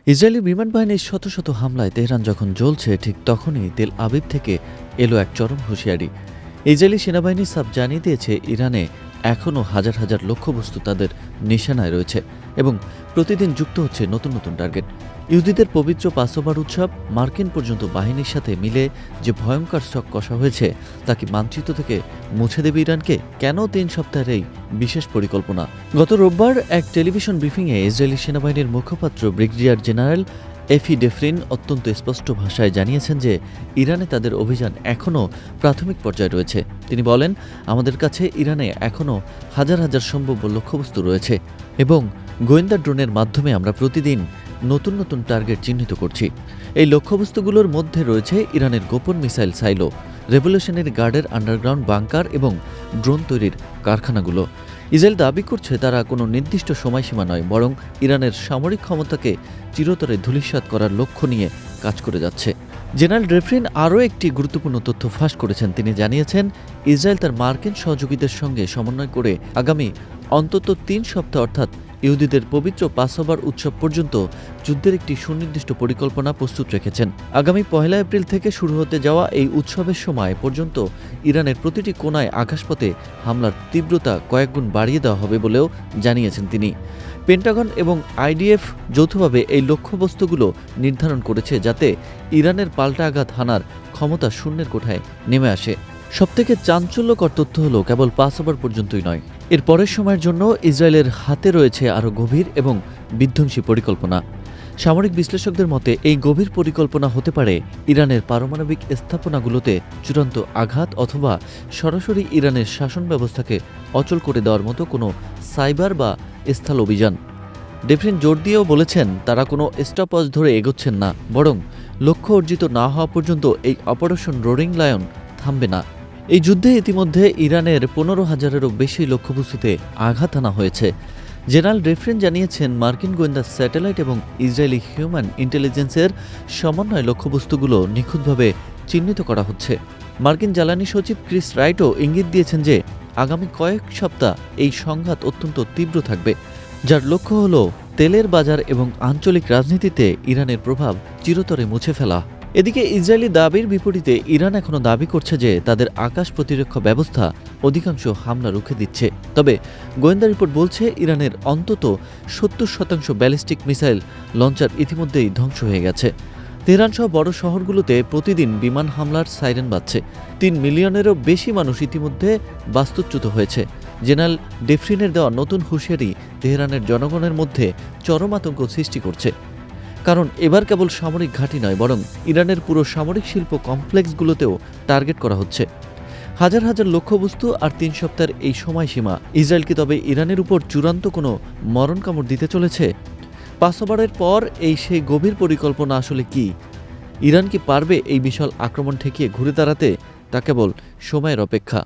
Israeli বিমান বাহিনীর শত শত হামলায় তেহরান যখন জ্বলছে, ঠিক তখনই তেল আবিব থেকে এলো এক চরম হুঁশিয়ারি। ইসরায়েলি সেনাবাহিনী সাব জানিয়ে দিয়েছে, ইরানে এখনও হাজার হাজার লক্ষ্যবস্তু তাদের নিশানায় রয়েছে এবং প্রতিদিন যুক্ত হচ্ছে নতুন নতুন টার্গেট। ইহুদিদের পবিত্র পাসোভার উৎসব মার্কিন পর্যন্ত বাহিনীর সাথে মিলে যে ভয়ঙ্কর ছক কষা হয়েছে, তা কি মানচিত্র থেকে মুছে দেবে ইরানকে? কেন ৩ সপ্তাহের এই বিশেষ পরিকল্পনা? গত রোববার এক টেলিভিশন ব্রিফিংয়ে ইসরায়েলি সেনাবাহিনীর মুখপাত্র ব্রিগেডিয়ার জেনারেল এফি ডেফরিন অত্যন্ত স্পষ্ট ভাষায় জানিয়েছেন যে ইরানে তাদের অভিযান এখনও প্রাথমিক পর্যায়ে রয়েছে। তিনি বলেন, আমাদের কাছে ইরানে এখনও হাজার হাজার সম্ভাব্য লক্ষ্যবস্তু রয়েছে এবং গোয়েন্দা ড্রোনের মাধ্যমে আমরা প্রতিদিন নতুন নতুন টার্গেট চিহ্নিত করছি। এই লক্ষ্যবস্তুগুলোর মধ্যে রয়েছে ইরানের গোপন মিসাইল সাইলো, রেভলিউশনারি গার্ডের আন্ডারগ্রাউন্ড বাংকার এবং ড্রোন তৈরির কারখানাগুলো। ইসরায়েল দাবি করছে তারা কোনো নির্দিষ্ট সময়সীমা নয়, বরং ইরানের সামরিক ক্ষমতাকে চিরতরে ধূলিসাৎ করার লক্ষ্য নিয়ে কাজ করে যাচ্ছে। জেনারেল ডেফরিন আরও একটি গুরুত্বপূর্ণ তথ্য ফাঁস করেছেন। তিনি জানিয়েছেন, ইসরায়েল তার মার্কিন সহযোগীদের সঙ্গে সমন্বয় করে আগামী অন্তত ৩ সপ্তাহ অর্থাৎ ইহুদিদের পবিত্র পাসোভার উৎসব পর্যন্ত যুদ্ধের একটি সুনির্দিষ্ট পরিকল্পনা প্রস্তুত রেখেছেন। আগামী ১ এপ্রিল থেকে শুরু হতে যাওয়া এই উৎসবের সময় পর্যন্ত ইরানের প্রতিটি কোণায় আকাশপথে হামলার তীব্রতা কয়েকগুণ বাড়িয়ে দেওয়া হবে বলেও জানিয়েছেন তিনি। পেন্টাগন এবং আইডিএফ যৌথভাবে এই লক্ষ্যবস্তুগুলো নির্ধারণ করেছে, যাতে ইরানের পাল্টা আঘাত হানার ক্ষমতা শূন্যের কোঠায় নেমে আসে। সবথেকে চাঞ্চল্যকর তথ্য হলো, কেবল পাসোভার পর্যন্তই নয়, এর পরের সময়ের জন্য ইসরায়েলের হাতে রয়েছে আরও গভীর এবং বিধ্বংসী পরিকল্পনা। সামরিক বিশ্লেষকদের মতে এই গভীর পরিকল্পনা হতে পারে ইরানের পারমাণবিক স্থাপনাগুলোতে চূড়ান্ত আঘাত অথবা সরাসরি ইরানের শাসন ব্যবস্থাকে অচল করে দেওয়ার মতো কোনো সাইবার বা স্থল অভিযান। ডেফরিন জোর দিয়েও বলেছেন, তারা কোনো স্টপওয়াচ ধরে এগোচ্ছেন না, বরং লক্ষ্য অর্জিত না হওয়া পর্যন্ত এই অপারেশন রোরিং লায়ন থামবে না। এই যুদ্ধে ইতিমধ্যে ইরানের ১৫,০০০-এরও বেশি লক্ষ্যবস্তুতে আঘাত আনা হয়েছে। জেনারেল ডেফরিন জানিয়েছেন, মার্কিন গোয়েন্দা স্যাটেলাইট এবং ইসরায়েলি হিউম্যান ইন্টেলিজেন্সের সমন্বয়ে লক্ষ্যবস্তুগুলো নিখুঁতভাবে চিহ্নিত করা হচ্ছে। মার্কিন জ্বালানি সচিব ক্রিস রাইটও ইঙ্গিত দিয়েছেন যে আগামী কয়েক সপ্তাহ এই সংঘাত অত্যন্ত তীব্র থাকবে, যার লক্ষ্য হল তেলের বাজার এবং আঞ্চলিক রাজনীতিতে ইরানের প্রভাব চিরতরে মুছে ফেলা। এদিকে ইসরায়েলি দাবির বিপরীতে ইরান এখনও দাবি করছে যে তাদের আকাশ প্রতিরক্ষা ব্যবস্থা অধিকাংশ হামলা রুখে দিচ্ছে। তবে গোয়েন্দা রিপোর্ট বলছে, ইরানের অন্তত ৭০% ব্যালিস্টিক মিসাইল লঞ্চার ইতিমধ্যেই ধ্বংস হয়ে গেছে। তেহরান সহ বড় শহরগুলোতে প্রতিদিন বিমান হামলার সাইরেন বাজছে। ৩ মিলিয়নেরও বেশি মানুষ ইতিমধ্যে বাস্তুচ্যুত হয়েছে। জেনারেল ডেফরিনের দেওয়া নতুন হুঁশিয়ারি তেহরানের জনগণের মধ্যে চরম আতঙ্ক সৃষ্টি করছে। কারণ এবার কেবল সামরিক ঘাঁটি নয়, বরং ইরানের পুরো সামরিক শিল্প কমপ্লেক্সগুলোতেও টার্গেট করা হচ্ছে। হাজার হাজার লক্ষ্যবস্তু আর ৩ সপ্তাহের এই সময়সীমা ইসরায়েল কি তবে ইরানের উপর চূড়ান্ত কোনো মরণ কামড় দিতে চলেছে? পাসোভারের পর এই সেই গভীর পরিকল্পনা আসলে কি? ইরান কি পারবে এই বিশাল আক্রমণ ঠেকিয়ে ঘুরে দাঁড়াতে? তা কেবল সময়ের অপেক্ষা।